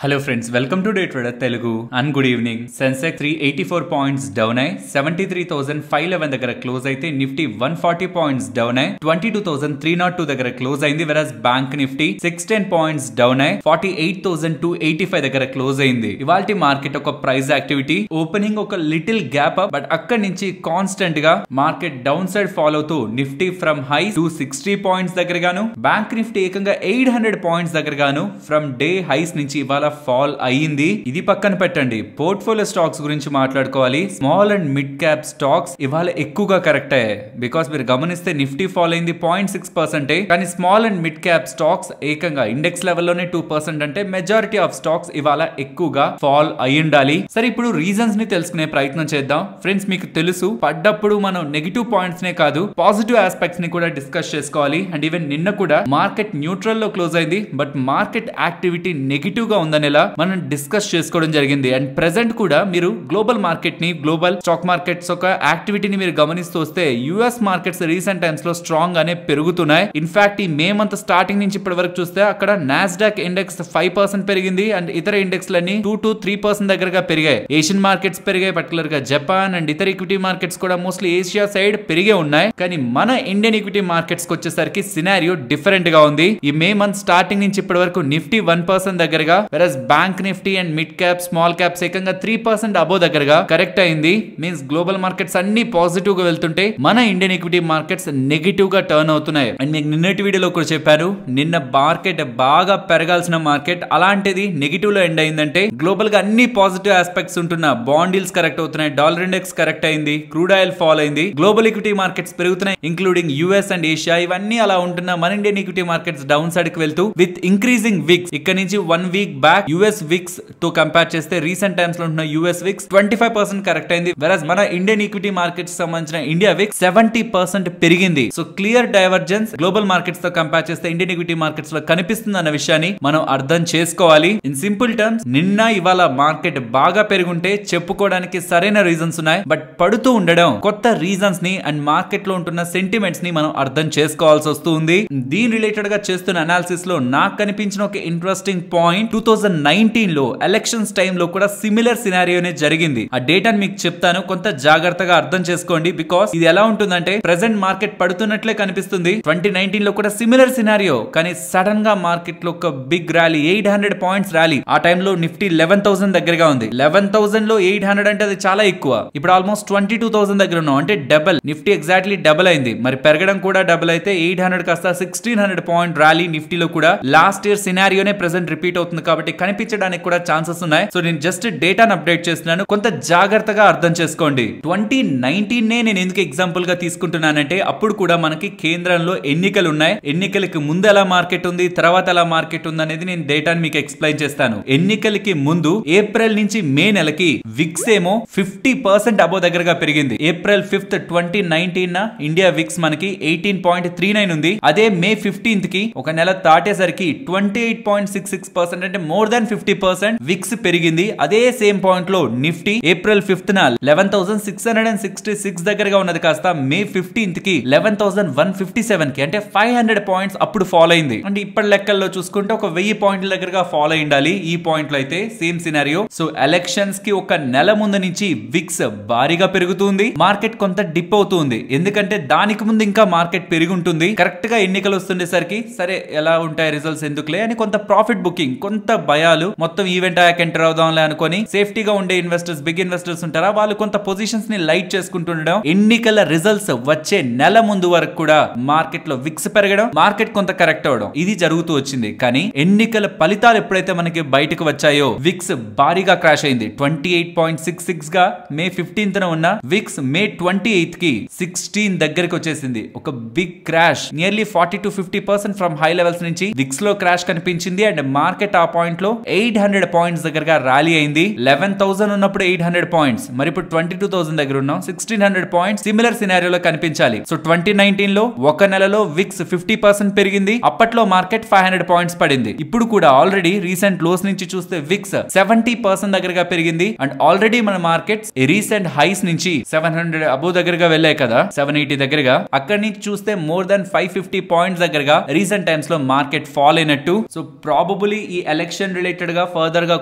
Hello friends, welcome to Day Trader Telugu and good evening. Sensex 384 points down ay 73,511 దగ్గర close అయితే Nifty 140 points down ay 22,302 దగ్గర close అయింది. Whereas bank Nifty 610 points down ay 48,285 దగ్గర close అయింది. ఇవాల్టి market ఒక price activity opening ఒక little gap up, but అక్కడి నుంచి కాన్స్టెంట్ గా మార్కెట్ డౌన్ సైడ్ ఫాలో అవుతూ నిఫ్టీ ఫ్రమ్ హై 260 పాయింట్స్ దగ్గర గాను, బ్యాంక్ నిఫ్టీ ఏకంగా 800 పాయింట్స్ దగ్గర గాను ఫ్రమ్ డే హైస్ నుంచి ఇవాళ ఫాల్ అయ్యింది. ఇది పక్కన పెట్టండి, పోర్ట్ఫోలియో స్టాక్స్ గురించి మాట్లాడుకోవాలి. Small and mid cap stocks ఇవాళ ఎక్కువగా కరెక్ట్ అయ్యాయి. బికాస్ మీరు గమనిస్తే నిఫ్టీ ఫాల్ అయింది 0.6%, కానీ small and mid cap stocks ఏకంగా ఇండెక్స్ లెవెల్లోనే 2%. అంటే మెజారిటీ ఆఫ్ స్టాక్స్ ఇవాళ ఎక్కువగా ఫాల్ అయి ఉండాలి. సరే, ఇప్పుడు రీజన్స్ ని తెలుసుకునే ప్రయత్నం చేద్దాం. ఫ్రెండ్స్, మీకు తెలుసు పడ్డప్పుడు మనం నెగిటివ్ పాయింట్స్ నే కాదు పాజిటివ్ ఆస్పెక్ట్స్ ని కూడా డిస్కస్ చేసుకోవాలి. అండ్ ఈవెన్ నిన్న కూడా మార్కెట్ న్యూట్రల్ లో క్లోజ్ అయింది, బట్ మార్కెట్ యాక్టివిటీ నెగిటివ్ గా ఉందని మనం డిస్కస్ చేసుకోవడం జరిగింది. అండ్ ప్రెసెంట్ కూడా మీరు గ్లోబల్ మార్కెట్ ని, గ్లోబల్ స్టాక్ మార్కెట్స్ ఒక యాక్టివిటీని మీరు గమనిస్తూ వస్తే యుఎస్ మార్కెట్స్ రీసెంట్ టైమ్స్ లో స్ట్రాంగ్ గానే పెరుగుతున్నాయి. ఇన్ఫాక్ట్ ఈ మే మంత్ స్టార్టింగ్ నుంచి ఇప్పటి వరకు చూస్తే అక్కడ నాస్డాక్ ఇండెక్స్ 5% పెరిగింది అండ్ ఇతర ఇండెక్స్ లన్నీ 2 to 3% దగ్గరగా పెరిగాయి. ఏషియన్ మార్కెట్స్ పెరిగాయి, పర్టికులర్ గా జపాన్ అండ్ ఇతర ఈక్విటీ మార్కెట్స్ కూడా మోస్ట్లీ ఏషియా సైడ్ పెరిగే ఉన్నాయి. కానీ మన ఇండియన్ ఈక్విటీ మార్కెట్స్ కి వచ్చేసరికి సినారియో డిఫరెంట్ గా ఉంది. ఈ మే మంత్ స్టార్టింగ్ నుంచి ఇప్పటి వరకు నిఫ్టీ 1% దగ్గరగా, whereas bank Nifty and mid cap small caps ఏకంగా 3% అబోవ్ దగ్గరగా కరెక్ట్ అయింది. మీన్స్ గ్లోబల్ మార్కెట్స్ అన్ని పాజిటివ్ గా వెళ్తుంటే మన ఇండియన్ ఈక్విటీ మార్కెట్స్ నెగిటివ్ గా టర్న్ అవుతున్నాయి. అండ్ మీకు నిన్నటి వీడియోలో కూడా చెప్పాను, నిన్న మార్కెట్ బాగా పెరగాల్సిన మార్కెట్ అలాంటిది నెగిటివ్ లో ఎండ్ అయిందంటే గ్లోబల్ గా అన్ని పాజిటివ్ ఆస్పెక్ట్స్ ఉంటున్న బాండ్ డీల్స్ కరెక్ట్ అవుతున్నాయి, డాలర్ ఇండెక్స్ కరెక్ట్ అయింది, క్రూడ్ ఆయిల్ ఫాల్ అయింది, గ్లోబల్ ఈక్విటీ మార్కెట్స్ పెరుగుతున్నాయి ఇంక్లూడింగ్ యుఎస్ అండ్ ఏషియా. ఇవన్నీ అలా ఉంటున్న మన Indian equity markets down side కి వెళ్తూ విత్ ఇంక్రీజింగ్ విక్స్ ఇక్కడ నుంచి 1 వీక్ బ్యాక్ యుఎస్ విక్స్ తో కంపేర్ చేస్తే రీసెంట్ టైమ్స్ లో ఉన్న యుఎస్ విక్స్ 25% కరెక్ట్ అయింది. వెరస్ మన ఇండియన్ ఈక్విటీ మార్కెట్స్ సంబంధించిన ఇండియా విక్స్ 70% పెరిగింది. So clear divergence global markets తో కంపేర్ చేస్తే ఇండియన్ ఈక్విటీ మార్కెట్స్ లో కనిపిస్తుంది అన్న విషయాన్ని మనం అర్థం చేసుకోవాలి. ఇన్ సింపుల్ టర్మ్స్, నిన్న ఇవాళ మార్కెట్ బాగా పెరుగుంటే చెప్పుకోవడానికి సరైన రీజన్స్ ఉన్నాయి, బట్ పడుతూ ఉండడం కొత్త రీజన్స్ ని అండ్ మార్కెట్ లో ఉంటున్న సెంటిమెంట్స్ ని మనం అర్థం చేసుకోవాల్సి వస్తుంది. దీని రిలేటెడ్ గా చేస్తున్న అనాలిసిస్ లో నాకు కనిపించిన ఒక ఇంట్రెస్టింగ్ పాయింట్, 2019 లో ఎలక్షన్స్ టైమ్ లో కూడా సిమిలర్ సినారియోనే జరిగింది. ఆ డేటాను మీకు చెప్తాను, కొంత జాగ్రత్తగా అర్థం చేసుకోండి. బికాస్ ఇది ఎలా ఉంటుందంటే ప్రెసెంట్ మార్కెట్ పడుతున్నట్లే కనిపిస్తుంది. 2019 లో కూడా సిమిలర్ సినారియో, కానీ సడన్ గా మార్కెట్ లో ఒక బిగ్ ర్యాలీ, 800 పాయింట్స్ ర్యాలీ. ఆ టైంలో నిఫ్టీ 11,000 దగ్గరగా ఉంది. 11,000 లో 800 అంటే అది చాలా ఎక్కువ. ఇప్పుడు ఆల్మోస్ట్ 22,000 దగ్గర ఉన్నాం, అంటే డబుల్. నిఫ్టీ ఎగ్జాక్ట్లీ డబుల్ అయింది. మరి పెరగడం కూడా డబుల్ అయితే 800 కాస్త 1600 పాయింట్ ర్యాలీ నిఫ్టీలో కూడా. లాస్ట్ ఇయర్ సినారియోనే ప్రెసెంట్ రిపీట్ అవుతుంది కాబట్టి కనిపించడానికి కూడా ఛాన్సెస్ ఉన్నాయి. సో నేను జస్ట్ డేటాను అప్డేట్ చేస్తున్నాను, కొంత జాగ్రత్తగా అర్థం చేసుకోండి. 2019 నే నేను ఎందుకు ఎగ్జాంపుల్ గా తీసుకుంటున్నానంటే అప్పుడు కూడా మనకి కేంద్రంలో ఎన్నికలు ఉన్నాయి. ఎన్నికలకి ముందు ఎలా మార్కెట్ ఉంది, తర్వాత ఎలా మార్కెట్ ఉంది అనేది నేను డేటాను మీకు ఎక్స్ప్లెయిన్ చేస్తాను. ఎన్నికలకి ముందు ఏప్రిల్ నుంచి మే నెలకి విక్స్ ఏమో 50% అబో దగ్గరగా పెరిగింది. ఏప్రిల్ 5th 2019 ఇండియా విక్స్ మనకి 18.39 ఉంది. అదే మే 15th కి ఒక నెల దాటేసరికి 28.66%, అంటే మోర్ దాన్ 50% విక్స్ పెరిగింది. అదే సేమ్ పాయింట్ లో నిఫ్టీ ఏప్రిల్ 5th 11,666 దగ్గరగా ఉన్నది కాస్త మే 15th కి 11,157 కి, అంటే 500 పాయింట్స్ అప్పుడు ఫాలో అయింది. అంటే ఇప్పటి లెక్కల్లో చూసుకుంటే ఒక 1000 పాయింట్ల దగ్గరగా ఫాలో అయి ఉండాలి. ఈ పాయింట్ లో అయితే సేమ్ సినారియో. సో ఎలక్షన్స్ కి ఒక నెల ముందు నుంచి విక్స్ భారీగా పెరుగుతుంది, మార్కెట్ కొంత డిప్ అవుతుంది. ఎందుకంటే దానికి ముందు ఇంకా మార్కెట్ పెరిగి ఉంటుంది. కరెక్ట్ గా ఎన్నికలు వస్తుండేసరికి సరే ఎలా ఉంటాయి రిజల్ట్స్ ఎందుకులే అని కొంత ప్రాఫిట్ బుకింగ్, కొంత భయాలు, మొత్తం ఈవెంట్ అయ్యాక ఎంటర్ అవుదాంలే అనుకొని సేఫ్టీగా ఉండే ఇన్వెస్టర్స్, బిగ్ ఇన్వెస్టర్స్ ఉంటారా, వాళ్ళు కొంత పొజిషన్స్ ని లైట్ చేసుకుంటుండడం. ఎన్నికల రిజల్ట్స్ వచ్చే నెల ముందు వరకు కూడా మార్కెట్ లో విక్స్ పెరగడం, మార్కెట్ కొంత కరెక్ట్ అవడం, ఇది జరుగుతూ వచ్చింది. కానీ ఎన్నికల ఫలితాలు ఎప్పుడైతే మనకి బయటకు వచ్చాయో విక్స్ భారీగా క్రాష్ అయింది. 28.66 గా మే 15th ఉన్న విక్స్ మే 28th కి 16 దగ్గరికి వచ్చేసింది. ఒక big crash, nearly 40 to 50% from high levels నుంచి విక్స్ లో క్రాష్ కనిపించింది. అండ్ మార్కెట్ ఆ పాయింట్ లో 800 పాయింట్స్ దగ్గరగా ర్యాలీ అయింది. 11,000 ఉన్నప్పుడు 800 పాయింట్స్, మరి ఇప్పుడు 22,000 దగ్గర ఉన్నాం, 1600 పాయింట్స్. సిమిలర్ సినారియోలో కనిపించాలి. సో 2019 లో ఒక నెలలో విక్స్ 50% పెరిగింది. అప్పట్లో మార్కెట్ 500 పాయింట్స్ పడింది. ఇప్పుడు కూడా ఆల్రెడీ రీసెంట్ లోస్ నుంచి చూస్తే విక్స్ 70% దగ్గరగా పెరిగింది. అండ్ ఆల్రెడీ మన మార్కెట్స్ రీసెంట్ హైస్ నుంచి 700 అబో దగ్గరగా వెళ్ళాయి కదా, 780 దగ్గరగా. అక్కడి నుంచి చూస్తే మోర్ దాన్ 550 పాయింట్స్ దగ్గరగా రీసెంట్ టైమ్స్ లో మార్కెట్ ఫాల్ అయినట్టు. సో ప్రాబబులీ ఈ ఎలక్షన్ ఎలక్షన్ రిలేటెడ్ గా ఫర్దర్ గా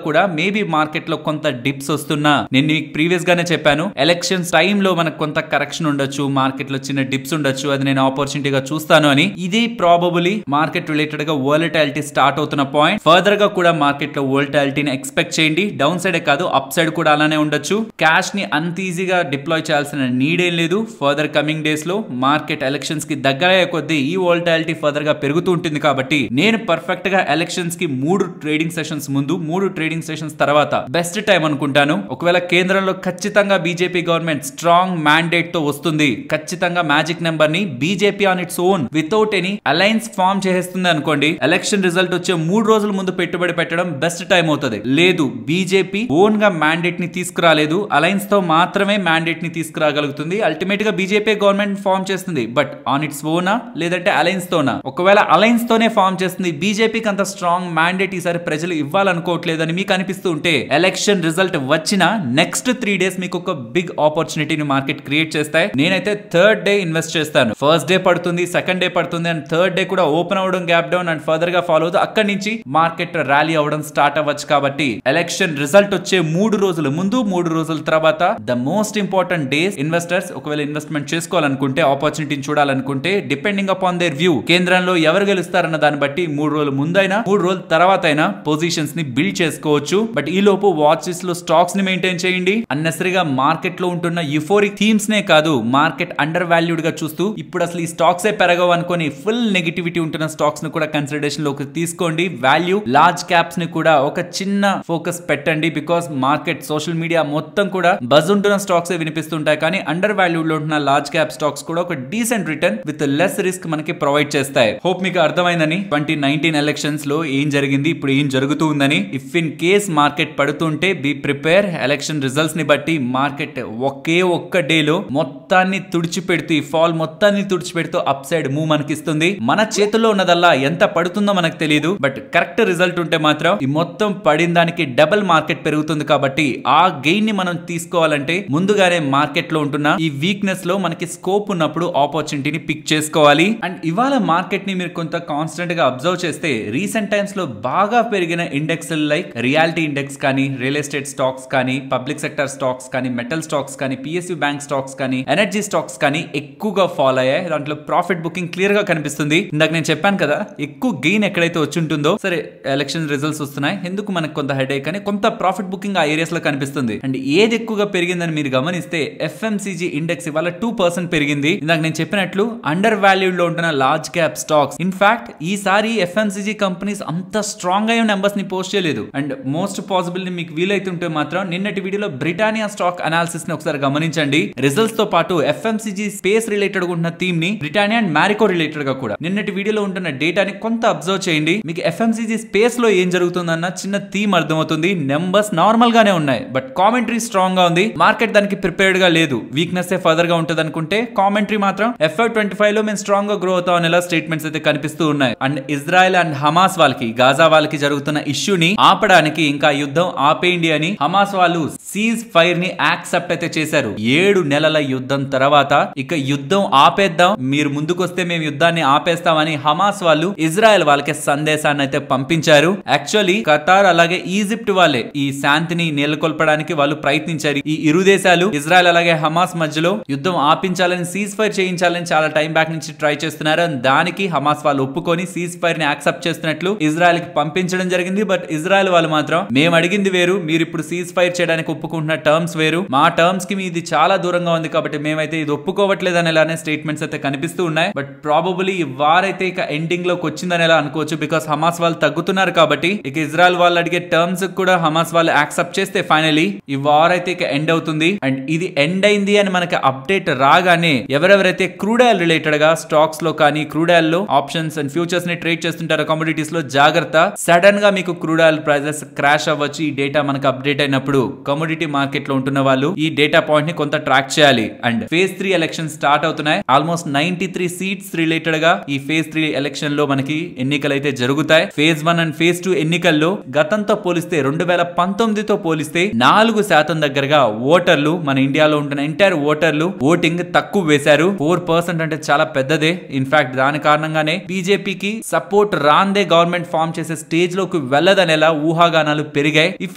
కూడా మేబీ మార్కెట్ లో కొంత డిప్స్ వస్తున్నా నేను మీకు ప్రీవియస్ గానే చెప్పాను ఎలక్షన్స్ టైమ్ లో మనకు కొంత కరెక్షన్ ఉండొచ్చు, మార్కెట్ లో చిన్న డిప్స్ ఉండొచ్చు, అది నేను ఆపర్చునిటీగా చూస్తాను అని. ఇది ప్రాబబులీ మార్కెట్ రిలేటెడ్ గా వోలటాలిటీ స్టార్ట్ అవుతున్న పాయింట్. ఫర్దర్ గా కూడా మార్కెట్ లో వోలటాలిటీని ఎక్స్పెక్ట్ చేయండి. డౌన్ సైడ్ కాదు అప్ సైడ్ కూడా అలానే ఉండొచ్చు. క్యాష్ ని అంత ఈజీగా డిప్లాయ్ చేయాల్సిన నీడ్ ఏం లేదు. ఫర్దర్ కమింగ్ డేస్ లో మార్కెట్ ఎలక్షన్స్ కి దగ్గర కొద్దీ ఈ వోలటాలిటీ ఫర్దర్ గా పెరుగుతూ ఉంటుంది కాబట్టి నేను పర్ఫెక్ట్ గా ఎలక్షన్స్ కి 3 ట్రేడింగ్ సెషన్స్ ముందు 3 ట్రేడింగ్ సెషన్స్ తర్వాత బెస్ట్ టైం అనుకుంటాను. ఒకవేళ కేంద్రంలో ఖచ్చితంగా బీజేపీ గవర్నమెంట్ స్ట్రాంగ్ మ్యాండేట్ తో వస్తుంది, ఖచ్చితంగా మ్యాజిక్ నెంబర్ ని BJP on its own without any alliance form చేస్తుంది అనుకోండి, ఎలక్షన్ రిజల్ట్ వచ్చే 3 రోజుల ముందు పెట్టుబడి పెట్టడం బెస్ట్ టైం అవుతుంది. లేదు బీజేపీ ఓన్ గా మ్యాండేట్ ని తీసుకురాలేదు, అలయన్స్ తో మాత్రమే మ్యాండేట్ ని తీసుకురాగలుగుతుంది. అల్టిమేట్ గా బీజేపీ గవర్నమెంట్ ఫార్మ్ చేస్తుంది, బట్ ఆన్ ఇట్స్ ఓనా లేదంటే అలయన్స్ తోనా? ఒకవేళ అలయన్స్ తోనే ఫార్మ్ చేస్తుంది, బీజేపీకి అంత స్ట్రాంగ్ మ్యాండేట్ ఈసారి ప్రజలు ఇవ్వాలనుకోవట్లేదని మీకు అనిపిస్తూ ఉంటే ఎలక్షన్ రిజల్ట్ వచ్చిన నెక్స్ట్ 3 డేస్ మీకు ఒక బిగ్ ఆపర్చునిటీని మార్కెట్ క్రియేట్ చేస్తాయి. నేనైతే థర్డ్ డే ఇన్వెస్ట్ చేస్తాను. ఫస్ట్ డే పడుతుంది, సెకండ్ డే పడుతుంది అండ్ థర్డ్ డే కూడా ఓపెన్ అవడం, గ్యాప్ డౌన్ అండ్ ఫర్దర్ గా ఫాలో అవుతుంది. అక్కడి నుంచి మార్కెట్ ర్యాలీ అవడం స్టార్ట్ అవ్వచ్చు. కాబట్టి ఎలక్షన్ రిజల్ట్ వచ్చే 3 రోజుల ముందు 3 రోజుల తర్వాత the most important days. Investors ఒకవేళ ఇన్వెస్ట్మెంట్ చేసుకోవాలనుకుంటే, ఆపర్చునిటీని చూడాలనుకుంటే, డిపెండింగ్ అపాన్ దేర్ వ్యూ, కేంద్రంలో ఎవరు గెలుస్తారన్న దాన్ని బట్టి 3 రోజుల ముందైనా 3 రోజుల తర్వాత అయినా పొజిషన్స్ ని బిల్డ్ చేసుకోవచ్చు. బట్ ఈ లోపు వాచ్ లిస్ట్ లో స్టాక్స్ ని మెయింటైన్ చేయండి. అన్నెసరీగా మార్కెట్ లో ఉంటున్న యూఫోరిక్ థీమ్స్ నే కాదు, మార్కెట్ అండర్ వాల్యూడ్ గా చూస్తూ ఇప్పుడు అసలు ఈ స్టాక్స్ ఏ పెరగవు అనుకొని ఫుల్ నెగటివిటీ ఉంటున్న స్టాక్స్ ని కూడా కన్సిడరేషన్ లోకి తీసుకోండి. వాల్యూ లార్జ్ క్యాప్స్ ని కూడా ఒక చిన్న ఫోకస్ పెట్టండి. బికాస్ మార్కెట్ సోషల్ మీడియా మొత్తం కూడా బజ్ ఉంటున్న స్టాక్స్ వినిపిస్తుంటాయి, కానీ అండర్ వాల్యూడ్ లో ఉంటున్న లార్జ్ క్యాప్ స్టాక్స్ కూడా ఒక decent return with less risk మనకి ప్రొవైడ్ చేస్తాయి. హోప్ మీకు అర్థమైందని. 2019 ఎలక్షన్స్ లో ఏం జరిగింది, ఇప్పుడు ఏం జరుగుతూ ఉందని. ఇఫ్ ఇన్ కేస్ మార్కెట్ పడుతుంటే బీ ప్రిపేర్. ఎలక్షన్ రిజల్ట్స్ ని బట్టి మార్కెట్ ఒక్క డే లో మొత్తాన్ని తుడిచిపెడుతూ, ఫాల్ మొత్తాన్ని తుడిచిపెడుతూ అప్ సైడ్ మూవ్ మనకిస్తుంది. మన చేతుల్లో ఉన్నదల్లా ఎంత పడుతుందో మనకు తెలియదు, బట్ కరెక్ట్ రిజల్ట్ ఉంటే మాత్రం ఈ మొత్తం పడిన దానికి డబుల్ మార్కెట్ పెరుగుతుంది. కాబట్టి ఆ గెయిన్ ని మనం తీసుకోవాలంటే ముందుగానే మార్కెట్ లో ఉంటున్న ఈ వీక్నెస్ లో మనకి స్కోప్ ఉన్నప్పుడు ఆపర్చునిటీని పిక్ చేసుకోవాలి. అండ్ ఇవాళ మార్కెట్ ని మీరు కొంత కాన్స్టెంట్ గా అబ్జర్వ్ చేస్తే రీసెంట్ టైమ్స్ లో బాగా పెరిగిన ఇండెక్స్ లైక్ రియాలిటీ ఇండెక్స్ కానీ, రియల్ ఎస్టేట్ స్టాక్స్ కానీ, పబ్లిక్ సెక్టర్ స్టాక్స్ కానీ, మెటల్ స్టాక్స్ కానీ, పిఎస్యు బ్యాంక్ స్టాక్స్ కానీ, ఎనర్జీ స్టాక్స్ కానీ ఎక్కువగా ఫాలో అయ్యాయి. దాంట్లో ప్రాఫిట్ బుకింగ్ క్లియర్ గా కనిపిస్తుంది. ఇందాక నేను చెప్పాను కదా, ఎక్కువ గెయిన్ ఎక్కడైతే వచ్చి ఉంటుందో, సరే ఎలక్షన్ రిజల్ట్స్ వస్తున్నాయి ఎందుకు మనకు కొంత హెడేక్ అని కొంత ప్రాఫిట్ బుకింగ్ ఆ ఏరియాస్ లో కనిపిస్తుంది. అండ్ ఏది ఎక్కువగా పెరిగిందని మీరు గమనిస్తే ఎఫ్ఎంసీజీ ఇండెక్స్ ఇవాళ 2% పెరిగింది. ఇందాక నేను చెప్పినట్లు అండర్ వాల్యూడ్ లో ఉంటున్న లార్జ్ క్యాప్ స్టాక్స్. ఇన్ఫాక్ట్ ఈసారి ఎఫ్ఎంసీజీ కంపెనీస్ అంత స్ట్రాంగ్ అయిన నెంబర్స్ ని పోస్ట్ చేయలేదు. అండ్ మోస్ట్ పాసిబుల్ మీకు వీలైతుంటే మాత్రం నిన్నటి వీడియోలో బ్రిటానియా స్టాక్ అనాలిసిస్ ని ఒకసారి గమనించండి. రిజల్ట్స్ తో పాటు ఎఫ్ఎంసీజీ స్పేస్ రిలేటెడ్ ఉన్న థీమ్ ని బ్రిటానియా అండ్ మ్యారికో రిలేటెడ్ గా కూడా నిన్నటి వీడియోలో ఉంటున్న డేటాని కొంత అబ్జర్వ్ చేయండి. మీకు ఎఫ్ఎంసీజీ స్పేస్ లో ఏం జరుగుతుందన్న చిన్న థీమ్ అర్థమవుతుంది. నెంబర్స్ నార్మల్ గానే ఉన్నాయి, బట్ కామెంటరీ స్ట్రాంగ్ గా ఉంది. మార్కెట్ దానికి ప్రిపేర్డ్ గా లేదు. వీక్నెస్ ఫర్దర్ గా ఉంటది అనుకుంటే కామెంటరీ మాత్రం FY25 లో మేము స్ట్రాంగ్ గా గ్రో అవుతాం అనేలా స్టేట్మెంట్స్ అయితే కనిపిస్తూ ఉన్నాయి. అండ్ ఇజ్రాయెల్ అండ్ హమాస్ వాళ్ళకి, గాజా వాళ్ళకి జరుగుతున్న ఇష్యూని ఆపడానికి, ఇంకా యుద్ధం ఆపేయండి అని హమాస్ వాళ్ళు సీజ్ ఫైర్ ని యాక్సెప్ట్ అయితే చేశారు. 7 నెలల యుద్ధం తర్వాత ఇక యుద్ధం ఆపేద్దాం, మీరు ముందుకొస్తే మేము యుద్ధాన్ని ఆపేస్తామని హమాస్ వాళ్ళు ఇజ్రాయెల్ వాళ్ళకి సందేశాన్ని అయితే పంపించారు. యాక్చువల్లీ ఖతార్ అలాగే ఈజిప్ట్ వాళ్ళే ఈ శాంతిని నెలకొల్పడానికి వాళ్ళు ప్రయత్నించారు. ఈ ఇరు దేశాలు ఇజ్రాయెల్ అలాగే హమాస్ మధ్యలో యుద్ధం ఆపించాలని, సీజ్ ఫైర్ చేయించాలని చాలా టైం బ్యాక్ నుంచి ట్రై చేస్తున్నారు. దానికి హమాస్ వాళ్ళు ఒప్పుకొని సీజ్ ఫైర్ ని యాక్సెప్ట్ చేస్తున్నట్లు ఇజ్రాయెల్ కి పంపించడం జరిగింది. బట్ ఇజ్రాయెల్ వాళ్ళు మాత్రం మేము అడిగింది వేరు, మీరు ఇప్పుడు సీజ్ ఫైర్ చేయడానికి ఒప్పుకుంటున్న టర్మ్స్ వేరు, మా టర్మ్స్ కి ఇది చాలా దూరంగా ఉంది కాబట్టి మేమైతే ఇది ఒప్పుకోవట్లేదు అనేలానే స్టేట్మెంట్స్ అయితే కనిపిస్తూ ఉన్నాయి. బట్ ప్రాబబులీ ఈ వార్ అయితే ఇక ఎండింగ్ లోకి వచ్చిందని ఎలా అనుకోవచ్చు. బికాస్ హమాస్ వాళ్ళు తగ్గుతున్నారు కాబట్టి ఇక ఇజ్రాయెల్ వాళ్ళు అడిగే టర్మ్స్ కూడా హమాస్ వాళ్ళు యాక్సెప్ట్ చేస్తే ఫైనలీ ఈ వార్ అయితే ఇక ఎండ్ అవుతుంది. అండ్ ఇది ఎండ్ అయింది అని మనకి అప్డేట్ రాగానే ఎవరెవరైతే క్రూడ్ ఆయిల్ రిలేటెడ్ గా స్టాక్స్ లో కానీ, క్రూడ్ ఆయిల్ లో ఆప్షన్స్ అండ్ ఫ్యూచర్స్ ని ట్రేడ్ చేస్తుంటారో కమోడిటీస్ లో జాగ్రత్త. సడన్ గా మీకు క్రూడ్ ఆయిల్ ప్రైజెస్ క్రాష్ అవ్వచ్చు. ఈ డేటా మనకు అప్డేట్ అయినప్పుడు కమోడిటీ మార్కెట్ లో ఉంటున్న వాళ్ళు ఈ డేటా పాయింట్ ని కొంత ట్రాక్ చేయాలి. అండ్ ఫేజ్ 3 ఎలక్షన్ స్టార్ట్ అవుతున్నాయి. ఆల్మోస్ట్ 93 సీట్స్ రిలేటెడ్ గా ఈ ఫేజ్ 3 ఎలక్షన్ లో మనకి ఎన్నికలు అయితే జరుగుతాయి. ఫేజ్ 1 అండ్ ఫేజ్ 2 ఎన్నికల్లో గతంతో పోలిస్తే 2019తో పోలిస్తే 4% దగ్గరగా ఓటర్లు, మన ఇండియాలో ఉంటున్న ఎంటైర్ ఓటర్లు ఓటింగ్ తక్కువ వేశారు. 4% అంటే చాలా పెద్దదే. ఇన్ఫాక్ట్ దాని కారణంగానే బీజేపీకి సపోర్ట్ రాందే గవర్నమెంట్ ఫామ్ చేసే స్టేజ్ లోకి ముందుకు వెళ్ళదనేలా ఊహాగానాలు పెరిగాయి. ఇఫ్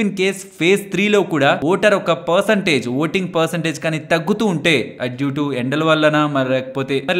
ఇన్ కేస్ ఫేజ్ 3 లో కూడా ఓటర్ ఒక ఓటింగ్ పర్సంటేజ్ కానీ తగ్గుతూ ఉంటే డ్యూ టు ఎండల వల్లనా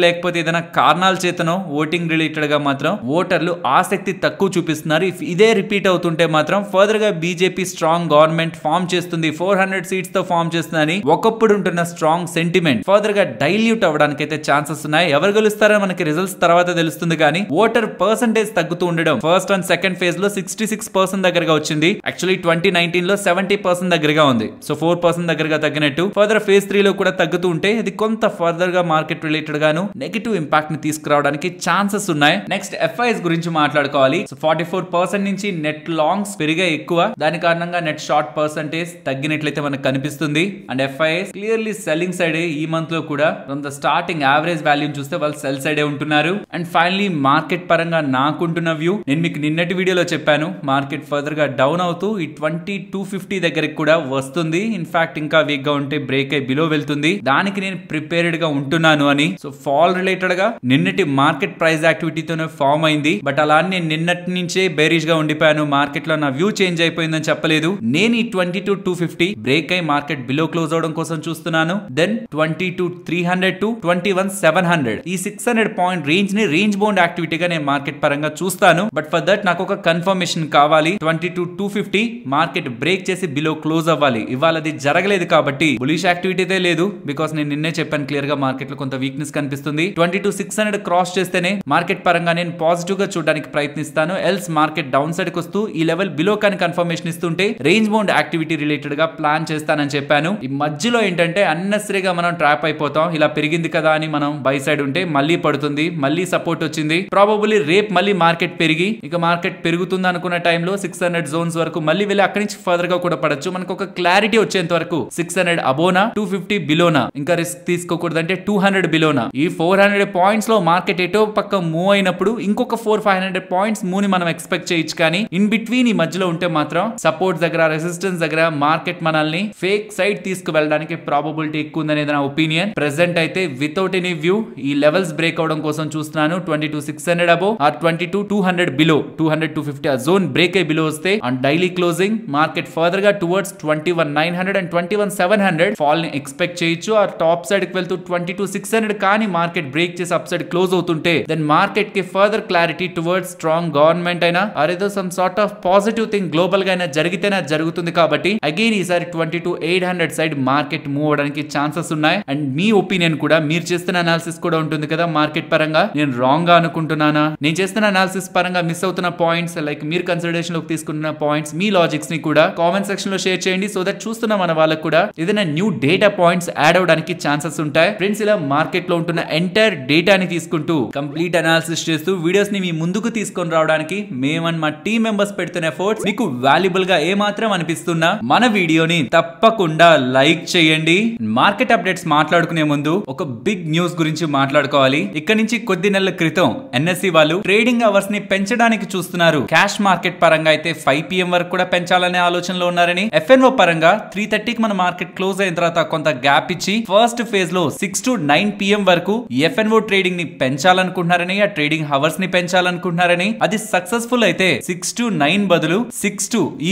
లేకపోతే ఏదైనా కారణాల చేతనో ఓటింగ్ రిలేటెడ్ గా మాత్రం ఓటర్లు ఆసక్తి తక్కువ చూపిస్తున్నారు. ఇఫ్ ఇదే రిపీట్ అవుతుంటే మాత్రం ఫర్దర్ గా బీజేపీ స్ట్రాంగ్ గవర్నమెంట్ ఫామ్ చేస్తుంది, 400 సీట్స్ తో ఫామ్ చేస్తుందని ఒకప్పుడు ఉంటున్న స్ట్రాంగ్ సెంటిమెంట్ ఫర్దర్ గా డైల్యూట్ అవ్వడానికి అయితే ఛాన్సెస్ ఉన్నాయి. ఎవరు గెలుస్తారో మనకి రిజల్ట్స్ తర్వాత తెలుస్తుంది. కానీ ఓటర్ పర్సంటేజ్ తగ్గుతూ ఉండడం ఫస్ట్ అండ్ సెకండ్ ఫేజ్ లో 66% దగ్గరగా వచ్చింది. యాక్చువల్లీ 2019 లో 70% దగ్గరగా ఉంది. సో 4% దగ్గరగా తగ్గినట్టు ఫర్దర్ ఫేజ్ 3 లో కూడా తగ్గుతూ ఉంటే ఇది కొంత ఫర్దర్ గా మార్కెట్ రిలేటెడ్ గాను నెగటివ్ ఇంపాక్ట్ ని తీసుకురావడానికి ఛాన్సెస్ ఉన్నాయి. నెక్స్ట్ ఎఫ్ఐఎస్ గురించి మాట్లాడుకోవాలి. సో 44% నుంచి నెట్ లాంగ్స్ పెరిగే ఎక్కువ, దాని కారణంగా నెట్ షార్ట్ పర్సంటేజ్ తగ్గినట్లయితే మనకు కనిపిస్తుంది. And FIs clearly selling side ఈ మంత్ లో కూడా from the starting average value చూస్తే వాళ్ళు సెల్ సైడే ఉంటున్నారు. అండ్ ఫైనలీ మార్కెట్ పరంగా నాకుంటున్న వ్యూ నేను మీకు నిన్నటి వీడియోలో చెప్పాను. మార్కెట్ ఫర్దర్ గా డౌన్ అవుతూ ఈ 2250 దగ్గరికి కూడా వస్తుంది. ఇన్ఫాక్ట్ ఇంకా వీక్ గా ఉంటే బ్రేక్ అయి బిలో వెళ్తుంది. దానికి నేను ప్రిపేర్డ్ గా ఉంటున్నాను అని. సో ఫాల్ రిలేటెడ్ గా నిన్నటి మార్కెట్ ప్రైస్ యాక్టివిటీతోనే ఫామ్ అయింది. బట్ అలా నేను నిన్నటి నుంచే బేరిష్ గా ఉండిపోయాను. మార్కెట్ లో నా వ్యూ చేంజ్ అయిపోయిందని చెప్పలేదు. నేను ఈ 2250 బ్రేక్ అయి మార్కెట్ బిలో క్లోజ్ అవడం కోసం చూస్తున్నాను. దెన్ 22,300 టు 21,700 ఈ 600 పాయింట్ రేంజ్ ని రేంజ్ బౌండ్ యాక్టివిటీగా నేను మార్కెట్ పరంగా చూస్తాను. బట్ ఫర్ దట్ నాకు ఒక కన్ఫర్మేషన్ కావాలి. 22,250 మార్కెట్ బ్రేక్ చేసి బిలో క్లోజ్ అవ్వాలి. ఇవాళ అది జరగలేదు కాబట్టి బులిష్ యాక్టివిటీ అయితే లేదు. బికాస్ నేను నిన్నే చెప్పాను క్లియర్ గా మార్కెట్ లో కొంత వీక్నెస్ కనిపిస్తుంది. 22,600 క్రాస్ చేస్తేనే మార్కెట్ పరంగా నేను పాజిటివ్ గా చూడడానికి ప్రయత్నిస్తాను. ఎల్స్ మార్కెట్ డౌన్ సైడ్ కి వస్తూ ఈ లెవెల్ బిలో కానీ కన్ఫర్మేషన్ ఇస్తుంటే రేంజ్ బౌండ్ యాక్టివిటీ రిలేటెడ్ గా ప్లాన్ చేస్తానని చెప్పాను. ఈ మధ్యలో ఏంటంటే అన్నెసరీగా మనం ట్రాప్ అయిపోతాం. ఇలా పెరిగింది కదా అని మనం బై సైడ్ ఉంటే మళ్ళీ పడుతుంది, మళ్ళీ సపోర్ట్ వచ్చింది. ప్రాబబుల్లీ రేపు మళ్ళీ మార్కెట్ పెరిగి ఇక మార్కెట్ పెరుగుతుంది అనుకున్న టైంలో 600 జోన్స్ వరకు మళ్ళీ వెళ్ళి అక్కడి నుంచి ఫర్దర్ గా కూడా పడచ్చు. మనకు ఒక క్లారిటీ వచ్చేంత వరకు 600 అబోనా 250 బిలోనా, ఇంకా రిస్క్ తీసుకోకూడదంటే 200 బిలోనా. ఈ 400 పాయింట్స్ లో మార్కెట్ ఎటో పక్క మూవ్ అయినప్పుడు ఇంకొక 400-500 పాయింట్స్ మూవ్ ని మనం ఎక్స్పెక్ట్ చేయొచ్చు. కానీ ఇన్ బిట్వీన్ ఈ మధ్యలో ఉంటే మాత్రం సపోర్ట్ దగ్గర రెసిస్టెన్స్ దగ్గర మార్కెట్ మనల్ని ఫేక్ సైడ్ తీసుకు వెళ్ళడానికి ప్రాబబిలిటీ ఎక్కువ ఉందనేది నా ఒపీనియన్. ప్రెసెంట్ అయితే వితౌట్ ఎనీ వ్యూ ఈ లెవెల్స్ బ్రేక్ అవడం కోసం చూస్తున్నాను. 22,600 అబో ఆర్ 22,200 బిలో, 200-250 ఆ జోన్ బ్రేక్ అయి బిలో వస్తే and daily closing market further గా టువర్డ్స్ 21,900 అండ్ 21,700 ఫాల్ ని ఎక్స్పెక్ట్ చేయొచ్చు. ఆ టాప్ సైడ్ కి వెళ్తూ 22,600 కానీ మార్కెట్ బ్రేక్ చేసి అప్ సైడ్ క్లోజ్ అవుతుంటే దెన్ మార్కెట్ కి further clarity towards strong government అయినా అరేదో some sort of positive thing global గా అయినా జరిగితేనే జరుగుతుంది. కాబట్టి అగైన్ ఈసారి 22,800 సైడ్ మార్కెట్ మూవ్ అవడానికి ఛాన్సెస్ ఉన్నాయి. అండ్ మీ ఒపీనియన్ కూడా, మీరు చేస్తున్న అనాలిసిస్ కూడా ఉంటుంది కదా మార్కెట్ పరంగా. నేను రాంగ్ గా అనుకుంటున్నానా, నేను చేస్తున్న అనాలిసిస్ పరంగా మిస్ అవుతున్న పాయింట్స్ లైక్ మీరు కన్సిడరేషన్ లోకి తీసుకున్న పాయింట్స్, మీ లాజిక్స్ ని కూడా కామెంట్ సెక్షన్ లో షేర్ చేయండి. సో దట్ చూస్తున్న మన వాళ్ళకు కూడా ఏదైనా న్యూ డేటా పాయింట్స్ యాడ్ అవడానికి ఛాన్సెస్ ఉంటాయి. ఫ్రెండ్స్, ఇలా మార్కెట్ లో ఉంటున్న ఎంటైర్ డేటాని తీసుకుంటూ కంప్లీట్ అనాలిసిస్ చేస్తూ వీడియోస్ ని మీ ముందుకు తీసుకొని రావడానికి మేము మా టీమ్ మెంబర్స్ పెడుతున్న ఎఫర్ట్స్ మీకు వాల్యుబుల్ గా ఏమాత్రం అనిపిస్తున్నా మన వీడియోని తప్పకుండా లైక్ చేయండి. మార్కెట్ అప్డేట్స్ మాట్లాడుకునే ముందు ఒక బిగ్ న్యూస్ గురించి మాట్లాడుకోవాలి. ఇక్కడ నుంచి కొద్ది నెలల క్రితం ఎన్ఎస్సి వాళ్ళు ట్రేడింగ్ అవర్స్ ని పెంచడానికి చూస్తున్నారు. క్యాష్ మార్కెట్ పరంగా అయితే 5 PM వరకు కూడా పెంచాలనే ఆలోచనలో ఉన్నారని, ఎఫ్ఎన్ఓ పరంగా 3:30కి మన మార్కెట్ క్లోజ్ అయిన తర్వాత కొంత గ్యాప్ ఇచ్చి ఫస్ట్ ఫేజ్ లో 6 to 9 PM వరకు ఎఫ్ఎన్ఓ ట్రేడింగ్ ని పెంచాలనుకుంటున్నారని, ఆ ట్రేడింగ్ హవర్స్ ని పెంచాలనుకుంటున్నారని. అది సక్సెస్ఫుల్ అయితే 6 to 9 బదులు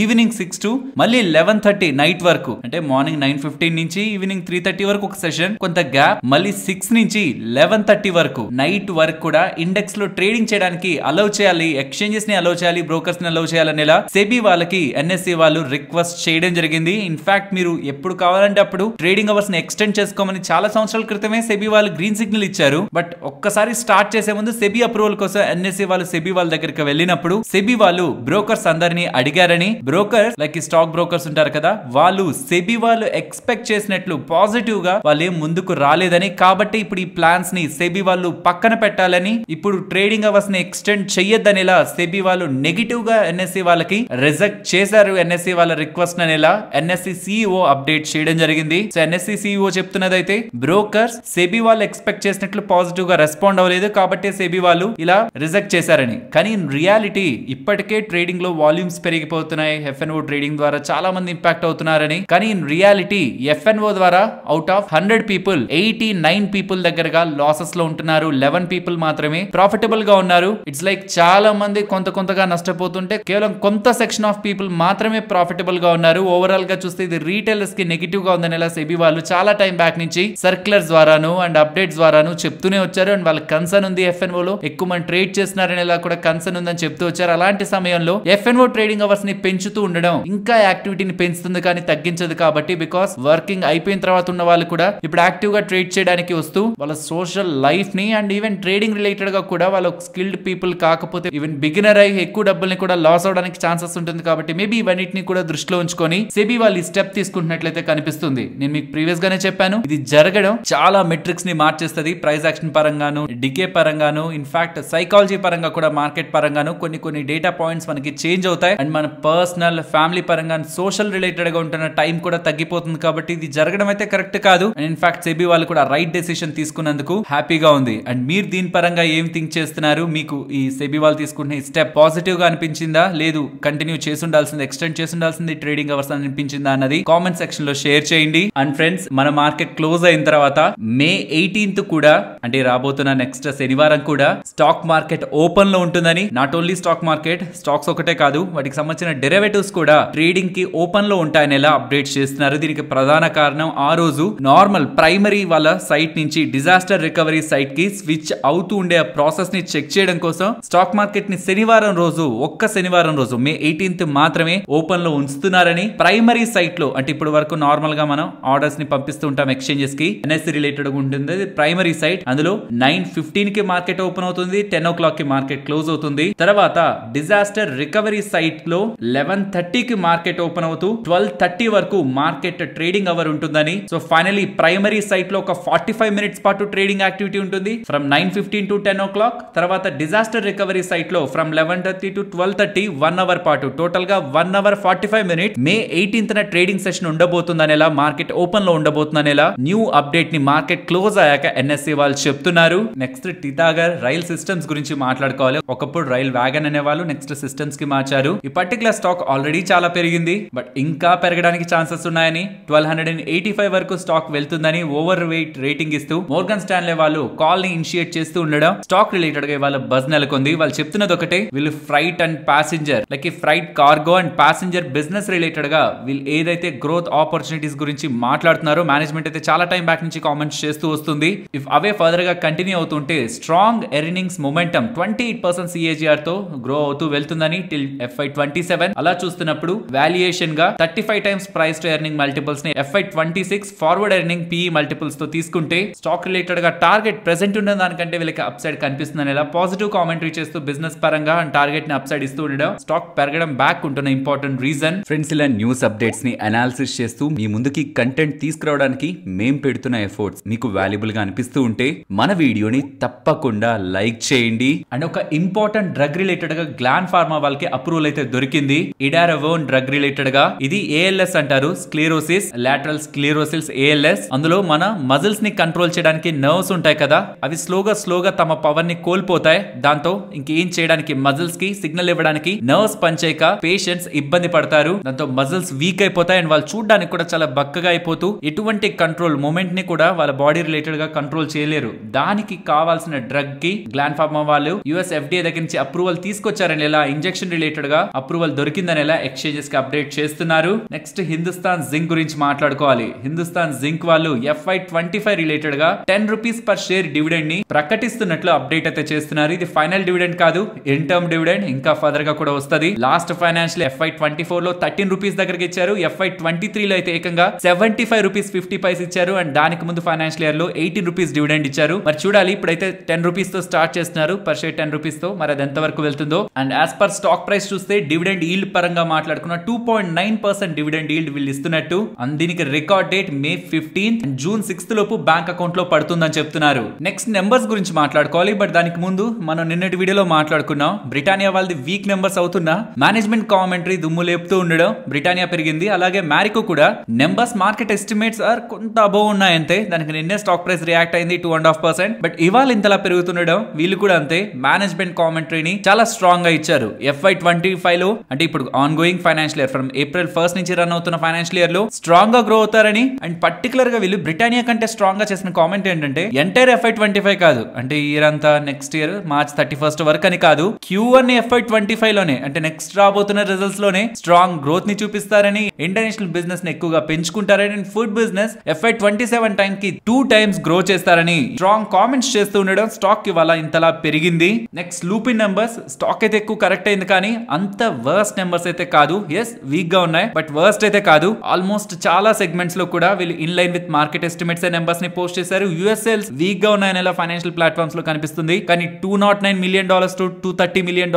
ఈవినింగ్ 6 to మళ్ళీ 11:30 నైట్ వరకు, అంటే మార్నింగ్ 9:15 నుంచి ఈవినింగ్ 3:30 వరకు ఒక సెషన్, కొంత గ్యాప్, మళ్ళీ 6 నుంచి 11:30 వరకు నైట్ వరకు కూడా ఇండెక్స్ లో ట్రేడింగ్ చేయడానికి అలౌ చేయాలి. ఎక్స్చేంజెస్ ని అలౌ చేయాలి, బ్రోకర్స్ ని అలౌ చేయాలనేలా సెబీ వాళ్ళకి ఎన్ఎస్సి వాళ్ళు రిక్వెస్ట్ చేయడం జరిగింది. ఇన్ఫాక్ట్ మీరు ఎప్పుడు కావాలంటే అప్పుడు ట్రేడింగ్ అవర్స్ ని ఎక్స్టెండ్ చేసుకోమని చాలా సంవత్సరాల క్రితమే సెబీ వాళ్ళు గ్రీన్ సిగ్నల్ ఇచ్చారు. బట్ ఒక్కసారి స్టార్ట్ చేసే ముందు సెబీ అప్రూవల్ కోసం ఎన్ఎస్సి వాళ్ళు సెబీ వాళ్ళ దగ్గరికి వెళ్ళినప్పుడు సెబీ వాళ్ళు బ్రోకర్స్ అందరినీ అడిగారని, బ్రోకర్స్ లైక్ స్టాక్ బ్రోకర్స్ ఉంటారు కదా, వాళ్ళు సెబీ వాళ్ళు ఎక్స్పెక్ట్ చేసినట్లు పాజిటివ్ గా వాళ్ళు ఏం ముందుకు రాలేదని, కాబట్టి ఇప్పుడు ఈ ప్లాన్స్ ని సెబీ వాళ్ళు పక్కన పెట్టాలని, ఇప్పుడు ట్రేడింగ్ అవర్స్ ని ఎక్స్టెండ్ చెయ్యొద్దనేలా సెబీ వాళ్ళు నెగిటివ్ గా ఎన్ఎస్సి వాళ్ళకి రిజెక్ట్ చేశారు. ఎన్ఎస్సి వాళ్ళ రిక్వెస్ట్ అనేలా ఎన్ఎస్సి సిఇఓ అప్డేట్ చేయడం జరిగింది. సో ఎన్ఎస్సి సిఇఓ చెప్తున్నదైతే బ్రోకర్స్ సెబీ వాళ్ళు ఎక్స్పెక్ట్ చేసినట్లు పాజిటివ్ గా రెస్పాండ్ అవ్వలేదు కాబట్టి సెబీ వాళ్ళు ఇలా రిజెక్ట్ చేశారని. కానీ ఇన్ రియాలిటీ ఇప్పటికే ట్రేడింగ్ లో వాల్యూమ్స్ పెరిగిపోతున్నాయి. ఎఫ్ఎన్ఓ ట్రేడింగ్ ద్వారా చాలా మంది ఇంపాక్ట్ అవుతున్నారని. కానీ ఇన్ రియాలిటీ ఎఫ్ఎన్ఓ ద్వారా అవుట్ ఆఫ్ 100 పీపుల్ 89 పీపుల్ దగ్గరగా లాసెస్ లో ఉంటున్నారు. 11 పీపుల్ మాత్రమే ప్రాఫిటబుల్ గా ఉన్నారు. ఇట్స్ లైక్ చాలా మంది కొంతగా నష్టపోయి నష్టపోతుంటే కేవలం కొంత సెక్షన్ ఆఫ్ పీపుల్ మాత్రమే ప్రాఫిటబుల్ గా ఉన్నారు. ఓవరాల్ గా చూస్తే ఇది రీటైలర్స్ కి నెగిటివ్ గా ఉందని సెబీ వాళ్ళు చాలా టైం బ్యాక్ నుంచి సర్క్యులర్స్ ద్వారాను అండ్ అప్డేట్స్ ద్వారాను చెప్తూనే వచ్చారు. అండ్ వాళ్ళ కన్సర్న్ ఉంది FNO లో ఎక్కువ మంది ట్రేడ్ చేస్తున్నారని కూడా కన్సర్న్ ఉందని చెప్తూ వచ్చారు. అలాంటి సమయంలో FNO ట్రేడింగ్ అవర్స్ ని పెంచుతూ ఉండడం ఇంకా యాక్టివిటీని పెంచుతుంది కానీ తగ్గించదు. కాబట్టి బికాస్ వర్కింగ్ అయిపోయిన తర్వాత ఉన్న వాళ్ళు కూడా ఇప్పుడు యాక్టివ్ గా ట్రేడ్ చేయడానికి వస్తూ వాళ్ళ సోషల్ లైఫ్ ని అండ్ ఈవెన్ ట్రేడింగ్ రిలేటెడ్ గా కూడా వాళ్ళ స్కిల్డ్ పీపుల్ కాకపోతే ఈవెన్ బిగినర్ అయి ఎక్కువ డబ్బుల్ని కూడా లాస్ అవడానికి ఛాన్సెస్ ఉంటుంది. కాబట్టి మేబీ ఇవన్నిటిని కూడా దృష్టిలో ఉంచుకొని సెబీ వాళ్ళు ఈ స్టెప్ తీసుకుంటున్నట్లయితే కనిపిస్తుంది. నేను మీకు ప్రీవియస్ గానే చెప్పాను, ఇది జరగడం చాలా మెట్రిక్స్ ని మార్చేస్తుంది. ప్రైస్ యాక్షన్ పరంగాను, డికే పరంగాను, ఇన్ఫాక్ట్ సైకాలజీ పరంగా కూడా, మార్కెట్ పరంగాను కొన్ని డేటా పాయింట్స్ మనకి చేంజ్ అవుతాయి. అండ్ మన పర్సనల్ ఫ్యామిలీ పరంగా సోషల్ రిలేటెడ్ గా ఉంటున్న టైం కూడా తగ్గిపోతుంది. కాబట్టి ఇది జరగడం అయితే కరెక్ట్ కాదు. అండ్ ఇన్ఫాక్ట్ సెబీ వాళ్ళు కూడా రైట్ డెసిషన్ తీసుకున్నందుకు హ్యాపీగా ఉంది. అండ్ మీరు దీని పరంగా ఏం థింక్ చేస్తున్నారు? మీకు ఈ సెబీ వాళ్ళు తీసుకుంటున్న ఈ స్టెప్ పాజిటివ్ గా అనిపించిందా, లేదు కంటిన్యూ చేసి ఉండాల్సింది, ఎక్స్టెండ్ చేసి ఉండాల్సింది ట్రేడింగ్ అవర్స్ అనిపించిందా అన్నది కామెంట్ సెక్షన్ లో షేర్ చేయండి. అండ్ ఫ్రెండ్స్, మన మార్కెట్ క్లోజ్ అయిన తర్వాత May 18th కూడా, అంటే రాబోతున్న నెక్స్ట్ శనివారం కూడా స్టాక్ మార్కెట్ ఓపెన్ లో ఉంటుందని, not only stock market, stocks ఒకటే కాదు వాటికి సంబంధించిన డెరివేటివ్స్ కూడా ట్రేడింగ్ కి ఓపెన్ లో ఉంటాయని ఎలా అప్డేట్ చేస్తున్నారు. దీనికి ప్రధాన కారణం ఆ రోజు నార్మల్ ప్రైమరీ వాళ్ళ సైట్ నుంచి డిజాస్టర్ రికవరీ సైట్ కి స్విచ్ అవుతూ ఉండే ప్రాసెస్ ని చెక్ చేయడం కోసం స్టాక్ మార్కెట్ ని శనివారం రోజు, ఒక్క శనివారం రోజు May 18th మాత్రమే ఓపెన్ లో ఉంచుతున్నారని ప్రైమరీ సైట్ లో, అంటే ఇప్పుడు వరకు నార్మల్ గా మనం ఆర్డర్స్ ని పంపిస్తూ ఉంటాం ఎక్స్చేంజెస్ కి, NSE రిలేటెడ్ ఉంటుంది ప్రైమరీ సైట్. అందులో 9:15 కి మార్కెట్ ఓపెన్ అవుతుంది, 10 o'clock కి మార్కెట్ క్లోజ్ అవుతుంది. తర్వాత డిజాస్టర్ రికవరీ సైట్ లో 11:30 కి మార్కెట్ ఓపెన్ అవుతూ 12:30 వరకు మార్కెట్ ట్రేడింగ్ అవర్ ఉంటుందని. సో ఫైనలీ ప్రైమరీ సైట్ లో ఒక 45 minutes పాటు ట్రేడింగ్ యాక్టివిటీ ఉంటుంది ఫ్రమ్ 9:15 to 10 o'clock. తర్వాత డిజాస్టర్ రికవరీ సైట్ లో ఫ్రమ్ 11:30 to 12:30 1 hour పాటు, టోటల్ గా 1 hour 45 minutes May 18th trading session ఉండబోతుందని, మార్కెట్ ఓపెన్ లో ఉండబోతుందని న్యూ అప్డేట్ ని మార్కెట్ క్లోజ్ అయ్యాక NSE వాళ్ళు చెప్తున్నారు. నెక్స్ట్ టిటాగర్ రైల్ సిస్టమ్స్ గురించి మాట్లాడుకోవాలి. ఒకప్పుడు రైల్ వ్యాగన్ అనేవాళ్ళు, నెక్స్ట్ సిస్టమ్స్ కి మార్చారు. ఈ పర్టికులర్ స్టాక్ ఆల్రెడీ చాలా పెరిగింది, బట్ ఇంకా పెరగడానికి ఛాన్సెస్ ఉన్నాయని 1285 వరకు స్టాక్ వెళ్తుందని ఓవర్ వెయిట్ రేటింగ్ ఇస్తూ మోర్గన్ స్టాన్లే వాళ్ళు కాల్ ని ఇనిషియేట్ చేస్తూ ఉండడం స్టాక్ రిలేటెడ్ గా వాళ్ళ బజ్ నెలకొంది. వాళ్ళు చెప్తున్నది ఒకటే, వీళ్ళు freight and passenger like freight cargo and passenger business related గా వీళ్ళు ఏదైతే గ్రోత్ ఆపర్చునిటీస్ గురించి మాట్లాడుతున్నారో మేనేజ్మెంట్ అయితే చాలా టైం బ్యాక్ నుంచి కామెంట్స్ చేస్తూ వస్తుంది. ఇఫ్ అవే ఫర్దర్ గా కంటిన్యూ అవుతుంటే స్ట్రాంగ్ ఎర్నింగ్స్ మొమెంటం 28% CAGR తో గ్రో అవుతూ వెళ్తుందని టిల్ FY27. అలా చూస్తున్నప్పుడు వాల్యుయేషన్ గా 35 times price to earning multiples ని FY26 forward earning PE multiples తో తీసుకుంటే స్టాక్ రిలేటెడ్ గా టార్గెట్ ప్రెసెంట్ ఉన్న దానికంటే వీళ్ళకి అప్ సైడ్ కనిపిస్తుందని పాజిటివ్ కామెంటరీ చేస్తూ బిజినెస్ పరంగా అండ్ టార్గెట్ ని అప్ సైడ్ ఇస్తూ ఉండడం స్టాక్ పెరగడం బ్యాక్ ఉంటున్న ఇంపార్టెంట్ రీజన్. ఫ్రెండ్స్, ఇలా న్యూస్ అప్డేట్స్ ని అనాలిసిస్ చేస్తూ మీ ముందుకి కంటెంట్ తీసుకురావడానికి మేం పెడుతున్న ఎఫర్ట్స్ మీకు వాల్యుబుల్ గా అనిపిస్తూ ఉంటే మన వీడియోని తప్పకుండా లైక్ చేయండి. అండ్ ఒక ఇంపార్టెంట్ డ్రగ్ రిలేటెడ్ గా గ్లాన్ ఫార్మా వాళ్ళకి అప్రూవల్ అయితే దొరికింది. ఇడారవోన్ డ్రగ్ రిలేటెడ్ గా, ఇది ALS అంటారు, స్క్లెరోసిస్ లాటరల్ స్క్లెరోసిస్ ALS. అందులో మన మజిల్స్ ని కంట్రోల్ చేయడానికి నర్వ్స్ ఉంటాయి కదా, అవి స్లోగా తమ పవర్ ని కోల్పోతాయి. దాంతో ఇంకేం చేయడానికి మజిల్స్ కి సిగ్నల్ ఇవ్వడానికి నర్వ్స్ పనిచేయక పేషెంట్స్ ఇబ్బంది పడతారు. దాంతో మజిల్స్ వీక్ అయిపోతాయి అండ్ వాళ్ళు చూడడానికి కూడా చాలా బక్కగా అయిపోతూ ఎటువంటి కంట్రోల్ మూమెంట్ ని కూడా వాళ్ళ బాడీ రిలేటెడ్ గా కంట్రోల్ చేయలేరు. దానికి కావాల్సిన డ్రగ్ కి గ్లాన్ ఫార్మా వాళ్ళు US FDA దగ్గర నుంచి అప్రూవల్ తీసుకొచ్చారని ఇంజెక్షన్ రిలేటెడ్ గా అప్రూవల్ దొరికిందని ఎక్స్చేంజెస్ కి అప్డేట్ చేస్తున్నారు. నెక్స్ట్ హిందుస్థాన్ జింక్ గురించి మాట్లాడుకోవాలి. హిందుస్థాన్ జింక్ వాళ్ళు FY25 రిలేటెడ్ గా 10 rupees పర్ షేర్ డివిడెండ్ ని ప్రకటిస్తున్నట్లు అప్డేట్ అయితే చేస్తున్నారు. ఇది ఫైనల్ డివిడెండ్ కాదు, ఇన్ టర్మ్ డివిడెండ్ ఇంకా ఫర్దర్ గా కూడా వస్తుంది. లాస్ట్ ఫైనాన్షియల్ FY24 లో 13 rupees దగ్గరికి ఇచ్చారు. FY23 లో అయితే ఏకంగా 75 rupees 50 paise ఇచ్చారు. అండ్ దానికి ముందు ఫైనాన్షియల్ ఇయర్ లో 18 rupees డివిడెండ్ ఇచ్చారు. మరి చూడాలి, ఇప్పుడైతే 10 rupees తో స్టార్ట్ చేస్తున్నారు, పర్ షేర్ 10 rupees తో. మరి అది ఎంత వరకు వెళ్తుందో. And as per stock price చూస్తే డివిడెండ్ ఈల్డ్ పరంగా మాట్లాడుకున్న 2.9% డివిడెండ్ ఈల్డ్ వీళ్ళు ఇస్తున్నట్టు. అండ్ దీనికి record date May 15th and June 6th లోపు బ్యాంక్ అకౌంట్ లో పడుతుందని చెప్తున్నారు. నెక్స్ట్ నెంబర్స్ గురించి మాట్లాడుకోవాలి, బట్ దానికి ముందు మనం నిన్నటి వీడియోలో మాట్లాడుకున్నాం బ్రిటానియా వాళ్ళది వీక్ నెంబర్స్ అవుతున్నా మేనేజ్మెంట్ కామెంటరీ దుమ్ము లేపుతూ ఉండడం. బ్రిటానియా పెరిగింది, అలాగే మ్యారికో కూడా నెంబర్స్ మార్కెట్ ఎస్టిమేట్స్ ఆర్ కొంత అబోవ్ ఉన్నాయంతే. దానికి నిన్నే స్టాక్ ప్రైస్ రియాక్ట్ అయింది 2.5%. బట్ ఇవాళ ఇంతలా పెరుగుతుండడం వీళ్ళు కూడా అంతే మేనేజ్మెంట్ కామెంటరీని చాలా స్ట్రాంగ్ గా ఇచ్చారు. FY25 లో, అంటే ఇప్పుడు on going financial year from April 1st నుంచి రన్ అవుతున్న ఫైనాన్షియల్ ఇయర్ లో స్ట్రాంగ్ గా గ్రో అవుతారని. అండ్ పర్టికులర్ గా వీళ్ళు బ్రిటానియా కంటే స్ట్రాంగ్ గా చేసిన కామెంట్ ఏంటంటే ఎంటైర్ FY25 కాదు, అంటే ఇయర్ అంతా నెక్స్ట్ ఇయర్ March 31st వరకు అని కాదు, Q1 FY FY25 లోనే అంటే నెక్స్ట్ రాబోతున్న రిజల్ట్స్ లోనే స్ట్రాంగ్ గ్రోత్ ని చూపిస్తారని, ఇంటర్నేషనల్ బిజినెస్ ని ఎక్కువగా పెంచుకుంటారని, ఫుడ్ బిజినెస్ FY27 టైం కి 2 times గ్రో చేస్తారని స్ట్రాంగ్ కామెంట్స్ చేస్తూ ఉండడం స్టాక్ ఇవాళ ఇంతలా పెరిగింది. నెక్స్ట్ లూపిన్ నెంబర్స్ స్టాక్ అయితే ఎక్కువ కరెక్ట్ అయింది కానీ అంత వర్స్ట్ నెంబర్స్ అయితే కాదు. ఎస్ వీక్ గా ఉన్నాయి బట్ వర్స్ట్ అయితే కాదు. ఆల్మోస్ట్ చాలా సెగ్మెంట్స్ లో కూడా వీళ్ళు in line with market estimates numbers ని పోస్ట్ చేశారు. యుఎస్ సేల్స్ వీక్ గా ఉన్నాయని ఇలా ఫైనాన్షియల్ ప్లాట్ఫామ్స్ లో కనిపిస్తుంది కానీ $209 million to $230 million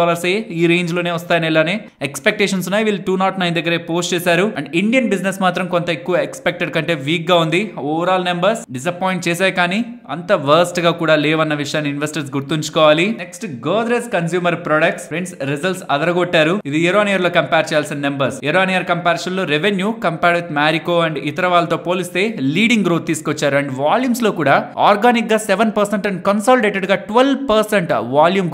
ఈ రేంజ్ లోనే వస్తాయని ఇలానే ఎక్స్పెక్టేషన్స్ ఉన్నాయి. వీళ్ళు 209 దగ్గరే పోస్ట్ చేశారు. అండ్ ఇండియన్ బిజినెస్ మాత్రం కొంత ఎక్కువ ఎక్స్పెక్టెడ్ కంటే వీక్ గా ఉంది. ఓవరాల్ నెంబర్స్ డిసప్పాయింట్ చేశాయి కానీ అంత వర్స్ట్ గా కూడా లేవన్న విషయాన్ని ఇన్వెస్టర్స్ గుర్తుంచుకోవాలి. Next Godrej consumer products friends results అదరగొట్టారు. ఇది ఇయర్ ఆన్ ఇయర్ లో కంపేర్ చేయాల్సిన numbers. Year on year comparison లో revenue compare with Marico and ఇతర వాళ్ళతో పోలిస్తే లీడింగ్ గ్రోత్ తీసుకొచ్చారు. అండ్ వాల్యూమ్స్ లో కూడా ఆర్గానిక్ గా 7% అండ్ కన్సాలిడేటెడ్ గా 12% వాల్యూమ్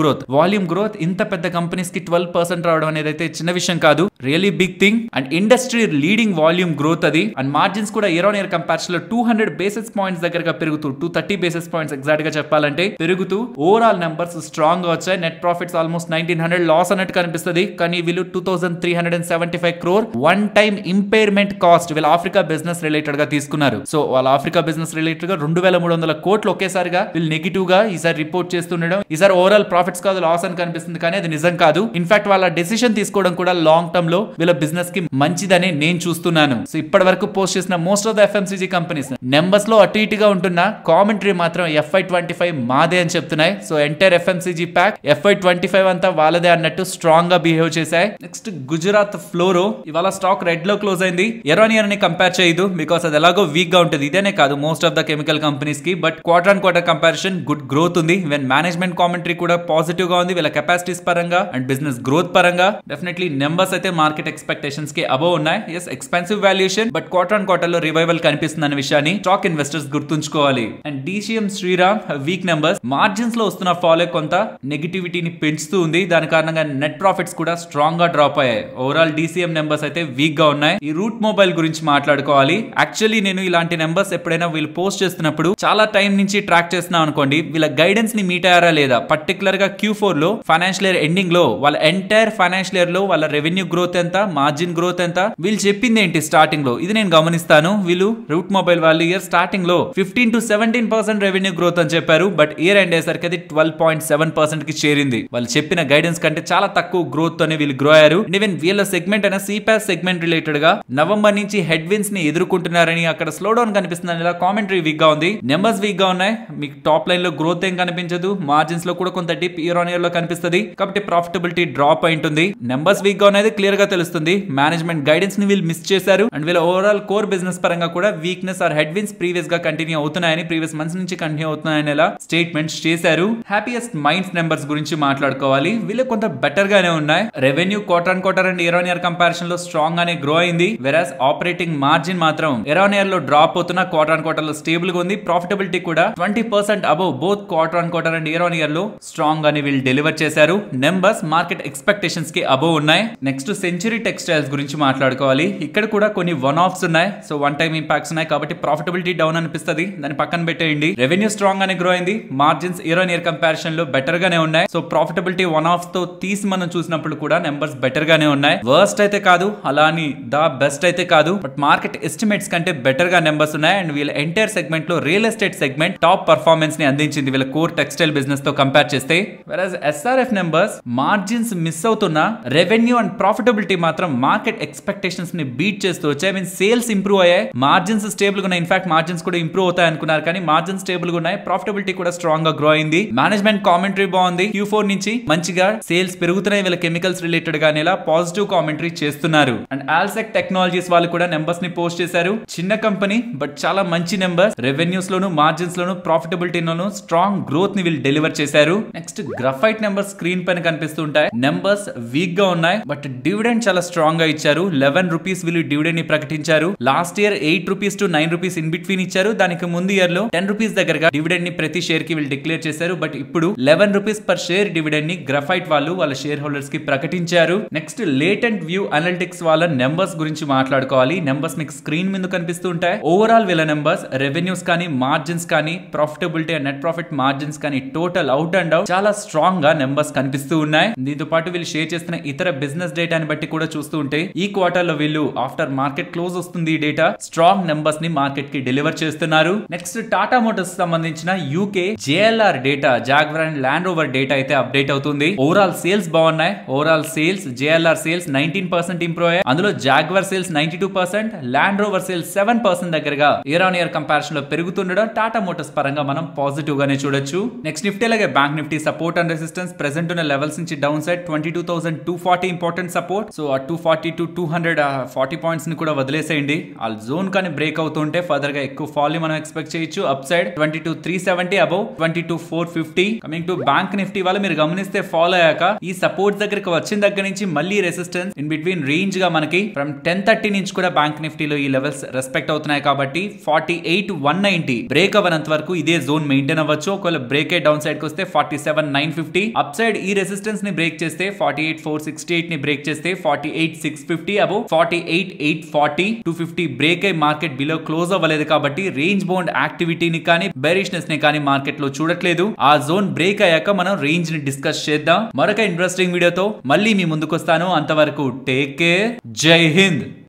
గ్రోత్ ఇంత పెద్ద కంపెనీస్ కి 12% రావడం అనేది అయితే చిన్న విషయం కాదు. Really big thing. And industry leading volume growth అది. అండ్ మార్జిన్స్ కూడా ఇయర్ ఆన్ ఇయర్ కంపారిజన్ లో 200 basis points దగ్గరగా పెరుగుతూ 230 basis points ఎగ్జాక్ట్ గా చెప్పాలంటే పెరుగుతూ ఓవరాల్ నెంబర్స్ స్ట్రాంగ్ గా వచ్చాయి. నెట్ ప్రాఫిట్స్ ఆల్మోస్ట్ 1900 లాస్ అన్నట్టు కనిపిస్తుంది కానీ వీళ్ళు 2375 crore one time impairment cost వీళ్ళ ఆఫ్రికా బిజినెస్ రిలేటెడ్ గా తీసుకున్నారు. సో వాళ్ళ ఆఫ్రికా బిజినెస్ రిలేటెడ్ గా 2300 కోట్లు ఒకేసారిగా వీళ్ళు నెగిటివ్ గా ఈసారి రిపోర్ట్ చేస్తుండడం, ఈసారి ఓవరాల్ ప్రాఫిట్స్ కాదు లాస్ అని కనిపిస్తుంది కానీ అది నిజం కాదు. ఇన్ఫాక్ట్ వాళ్ళ డెసిషన్ తీసుకోవడం కూడా లాంగ్ టర్మ్ లో వీళ్ళ బిజినెస్ కి మంచిదని నేను చూస్తున్నాను. సో ఇప్పటి వరకు పోస్ట్ చేసిన most of the FMCG companies numbers లో అటు ఇటుగా ఉంటున్న కామెంటరీ మాత్రం FY25 మాదే అని చెప్తున్నాయి. So entire FMCG pack FY25 అంతా వాళ్ళదే అన్నట్టు స్ట్రాంగ్ గా బిహేవ్ చేశాయి. నెక్స్ట్ గుజరాత్ ఫ్లోరో ఇవాళ స్టాక్ రెడ్ లో క్లోజ్ అయింది. ఇయర్ ఆన్ ఇయర్ ని కంపేర్ చేయదు బికాస్ అది ఎలాగో వీక్ గా ఉంటుంది. ఇదేనే కాదు most of the chemical companies కి. But quarter on quarter comparison good growth ఉంది. ఈవెన్ మేనేజ్మెంట్ కామెంటరీ కూడా పాజిటివ్ గా ఉంది. వీళ్ళ కెపాసిటీస్ పరంగా అండ్ బిజినెస్ గ్రోత్ పరంగా డెఫినెట్లీ నెంబర్స్ అయితే మార్కెట్ ఎక్స్పెక్టేషన్స్ కి అబవ్ ఉన్నాయి. Yes expensive valuation but quarter on quarter లో రివైవల్ కనిపిస్తుంది అనే విషయాన్ని స్టాక్ ఇన్వెస్టర్స్ గుర్తుంచుకోవాలి. And DCM Shriram weak numbers margins లో వస్తున్న ఫాల్ కొంత నెగిటివిటీని పెంచుతూ ఉంది. దాని కారణంగా నెట్ ప్రాఫిట్స్ కూడా స్ట్రాంగ్ గా డ్రాప్ అయ్యాయి. ఓవరాల్ DCM నెంబర్స్ అయితే వీక్ గా ఉన్నాయి. ఈ రూట్ మొబైల్ గురించి మాట్లాడుకోవాలి. యాక్చువల్లీ నేను ఇలాంటి నెంబర్స్ ఎప్పుడైనా వీళ్ళు పోస్ట్ చేస్తున్నప్పుడు చాలా టైం నుంచి ట్రాక్ చేస్తున్నాం అనుకోండి వీళ్ళ గైడెన్స్ ని మీట్ అయ్యారా లేదా. పర్టికులర్ గా Q4 లో ఫైనాన్షియల్ ఇయర్ ఎండింగ్ లో వాళ్ళ ఎంటైర్ ఫైనాన్షియల్ ఇయర్ లో వాళ్ళ రెవెన్యూ గ్రోత్ ఎంత, మార్జిన్ గ్రోత్ ఎంత, వీళ్ళు చెప్పింది ఏంటి స్టార్టింగ్ లో ఇది నేను గమనిస్తాను. వీళ్ళు రూట్ మొబైల్ వాళ్ళు ఇయర్ స్టార్టింగ్ లో 15 to 17% రెవెన్యూ గ్రోత్ అని చెప్పారు. బట్ ఇయర్ ఎండ్ అయ్యేసరికి అది 12.7% కి చేరింది. వాళ్ళు చెప్పిన గైడెన్స్ కంటే చాలా తక్కువ గ్రోత్ తోనే వీళ్ళు గ్రో అయ్యారు. ఈవెన్ వీళ్ళ సెగ్మెంట్ అయిన CPaaS సెగ్మెంట్ రిలేటెడ్ గా నవంబర్ నుంచి హెడ్ విన్స్ ని ఎదుర్కొంటున్నారని అక్కడ స్లో డౌన్ కనిపిస్తుందని ఇలా కామెంటరీ వీక్ గా ఉంది. నెంబర్స్ వీక్ గా ఉన్నాయి. మీకు టాప్ లైన్ లో గ్రోత్ ఏం కనిపించదు. మార్జిన్స్ లో కూడా కొంత డిప్ ఇయర్ ఆన్ ఇయర్ లో కనిపిస్తుంది కాబట్టి ప్రాఫిటబిలిటీ డ్రాప్ అయి ఉంటుంది. నెంబర్స్ వీక్ గా ఉన్నది క్లియర్ గా తెలుస్తుంది. మేనేజ్మెంట్ గైడెన్స్ ని వీళ్ళు మిస్ చేశారు. అండ్ వీళ్ళ ఓవరాల్ కోర్ బిజినెస్ పరంగా కూడా weakness or headwinds previous గా కంటిన్యూ అవుతున్నాయని, ప్రీవియస్ మంత్స్ నుంచి కంటిన్యూ అవుతున్నాయని ఇలా స్టేట్మెంట్స్ చేశారు. హ్యాపీయెస్ట్ మైండ్స్ నెంబర్స్ గురించి మాట్లాడుకోవాలి. వీళ్ళు కొంత బెటర్ గానే ఉన్నాయి. Revenue quarter on quarter and year on year comparison లో స్ట్రాంగ్ గానే గ్రో అయింది. వెరాస్ ఆపరేటింగ్ మార్జిన్ మాత్రం ఇయర్ ఆన్ ఇయర్ లో డ్రాప్ అవుతున్న క్వార్టర్ ఆన్ క్వార్టర్ లో స్టేబుల్ గా ఉంది. ప్రాఫిటబిలిటీ కూడా 20% above both quarter on quarter and year on year లో స్ట్రాంగ్ గానే వీళ్ళు డెలివర్ చేశారు. నెంబర్స్ మార్కెట్ ఎక్స్పెక్టేషన్స్ కి అబవ్ ఉన్నాయి. నెక్స్ట్ సెంచరీ టెక్స్టైల్స్ గురించి మాట్లాడుకోవాలి. ఇక్కడ కూడా కొన్ని వన్ ఆఫ్స్ ఉన్నాయి. సో వన్ టైమ్ ఇంపాక్ట్స్ ఉన్నాయి కాబట్టి ప్రాఫిటబిలిటీ డౌన్ అనిపిస్తుంది. దాన్ని పక్కన పెట్టేయండి. రెవెన్యూ స్ట్రాంగ్ గానే గ్రో అయింది. Margins year on year comparison లో బెటర్ గానే ఉన్నాయి. సో ప్రాఫిటబిలిటీ వన్ ఆఫ్స్ తో తీసి మనం చూసినప్పుడు కూడా నెంబర్స్ బెటర్ గానే ఉన్నాయి. వర్స్ట్ అయితే కాదు, అలా అని ద బెస్ట్ అయితే కాదు. బట్ మార్కెట్ ఎస్టిమేట్స్ కంటే బెటర్ గా నెంబర్స్ ఉన్నాయి. అండ్ వీళ్ళ ఎంటైర్ సెగ్మెంట్ లో real estate segment top performance ని అందించింది వీళ్ళ కోర్ టెక్స్టైల్ బిజినెస్ తో కంపేర్ చేస్తే. వెరాజ్ SRF నెంబర్స్ మార్జిన్స్ మిస్ అవుతున్నా రెవెన్యూ అండ్ ప్రాఫిటబిలిటీ మాత్రం మార్కెట్ ఎక్స్పెక్టేషన్స్ ని బీట్ చేస్తూ వచ్చాయి. మీన్ సేల్స్ ఇంప్రూవ్ అయ్యాయి, మార్జిన్స్ స్టేబుల్ గా ఉన్నాయి. ఇన్ఫాక్ట్ మార్జిన్స్ కూడా ఇంప్రూవ్ అవుతాయి అనుకున్నారు కానీ మార్జిన్స్ స్టేబుల్ గా ఉన్నాయి. ప్రాఫిటబిలిటీ కూడా స్ట్రాంగ్ గా గ్రో అయింది. మేనేజ్మెంట్ కామెంటరీ బాగుంది. Q4 నుంచి మంచిగా సేల్స్ పెరుగుతున్నాయి. వీళ్ళ కెమికల్స్ రిలేటెడ్ గా ఇలా పాజిటివ్ కామెంటరీ చేస్తున్నారు. అండ్ ఆల్సెక్ టెక్నాలజీస్ వాళ్ళు కూడా నెంబర్స్ ని పోస్ట్ చేశారు. చిన్న కంపెనీ బట్ చాలా మంచి నెంబర్స్. రెవెన్యూస్ లోను, మార్జిన్స్ లోను, ప్రాఫిటబిలిటీ లోను స్ట్రాంగ్ గ్రోత్ ని వీళ్ళు డెలివర్ చేశారు. నెక్స్ట్ గ్రాఫైట్ నెంబర్స్ స్క్రీన్ పైన కనిపిస్తుంటాయి. నెంబర్స్ వీక్ గా ఉన్నాయి బట్ డివిడెండ్ చాలా స్ట్రాంగ్ గా ఇచ్చారు. 11 రూపీస్ వీళ్ళు డివిడెండ్ ని ప్రకటించారు. Last year 8 rupees to 9 rupees in between ఇచ్చారు. దానికి ముందు ఇయర్ లో 10 రూపీస్ దగ్గరగా డివిడెండ్ ని ప్రతి షేర్ కి వీళ్ళు డిక్లేర్ చేశారు. బట్ ఇప్పుడు 11 రూపీస్ పర్ షేర్ డివిడెండ్ ని గ్రాఫైట్ వాళ్ళు వాళ్ళ షేర్ హోల్డర్స్ కి ప్రకటించారు. నెక్స్ట్ లేటెంట్ వ్యూ అనలిటిక్స్ వాళ్ళ నెంబర్స్ గురించి మాట్లాడుకోవాలి. నెంబర్స్ మీకు స్క్రీన్ మీద కనిపిస్తూ ఉంటాయి. ఓవరాల్ వీళ్ళ నెంబర్స్ రెవెన్యూస్ కానీ, మార్జిన్స్ కానీ, profitability and net profit margins కానీ టోటల్ అవుట్ అండ్ అవుట్ చాలా స్ట్రాంగ్ గా నెంబర్స్ కనిపిస్తూ ఉన్నాయి. ఉన్నాయి. దీంతో పాటు వీళ్ళు షేర్ చేస్తున్న ఇతర బిజినెస్ డేటాని బట్టి కూడా చూస్తూ ఉంటే ఈ క్వార్టర్ లో వీళ్ళు ఆఫ్టర్ మార్కెట్ క్లోజ్ వస్తుంది ఈ డేటా స్ట్రాంగ్ నెంబర్స్ ని మార్కెట్ కి డెలివర్ చేస్తున్నారు. నెక్స్ట్ టాటా మోటార్స్ సంబంధించిన UK JLR data Jaguar and land rover data అయితే అప్డేట్ అవుతుంది. ఓవరాల్ సేల్స్ బాగున్నాయి. Overall sales JLR sales 19% improve అయ్యాయి. అందులో Jaguar sales 92%, land rover sales 7% దగ్గరగా ఇయర్ ఆన్ ఇయర్ కంపారిజన్ లో పెరుగుతుండడం టాటా మోటార్స్ పరంగా మనం పాజిటివ్ గానే చూడొచ్చు. నెక్స్ట్ నిఫ్టీ అలాగే bank Nifty support and resistance present ఉన్న లెవెల్స్ నుంచి down side 22,240 important support. So ఆ 240 to 240 పాయింట్స్ ని కూడా వదిలేసేయండి. ఆ జోన్ కానీ బ్రేక్ అవుతుంటే ఫర్దర్ గా ఎక్కువ ఫాల్ ని మనం ఎక్స్పెక్ట్ చేయొచ్చు. Up side 22,370 above 22,450. Coming to bank Nifty వాళ్ళు మీరు గమనిస్తే ఫాల్ అయ్యాక ఈ సపోర్ట్ దగ్గరికి వచ్చిన దగ్గర నుంచి మళ్ళీ రెసిస్టెన్స్ ఇన్ బిట్వీన్ రేంజ్ గా మనకి ఫ్రమ్ 1030 నుంచి కూడా బ్యాంక్ నిఫ్టీలో ఈ లెవెల్స్ రెస్పెక్ట్ అవుతున్నాయి. కాబట్టి 48,190 బ్రేక్ అవ్వనంత వరకు ఇదే జోన్ మెయింటైన్ అవ్వచ్చు. ఒకవేళ బ్రేక్ డౌన్ సైడ్ కి వస్తే 47,950. అప్ సైడ్ ఈ రెసిస్టెన్స్ ని బ్రేక్ చేస్తే 48,468 ని బ్రేక్ చేస్తే 48,650 అబౌవ్ 48,840 250 బ్రేక్ అయి మార్కెట్ బిలో క్లోజ్ అవ్వలేదు. కాబట్టి రేంజ్ బౌండ్ యాక్టివిటీని కానీ బెరిష్నెస్ ని కానీ మార్కెట్ లో చూడట్లేదు. ఆ జోన్ బ్రేక్ అయ్యాక మనం రేంజ్ ని డిస్కస్ చేద్దాం. మరొక ఇంట్రెస్టింగ్ వీడియోతో మళ్ళీ మీ ముందుకు వస్తాను. అంతవరకు టేక్ కేర్. జై హింద్.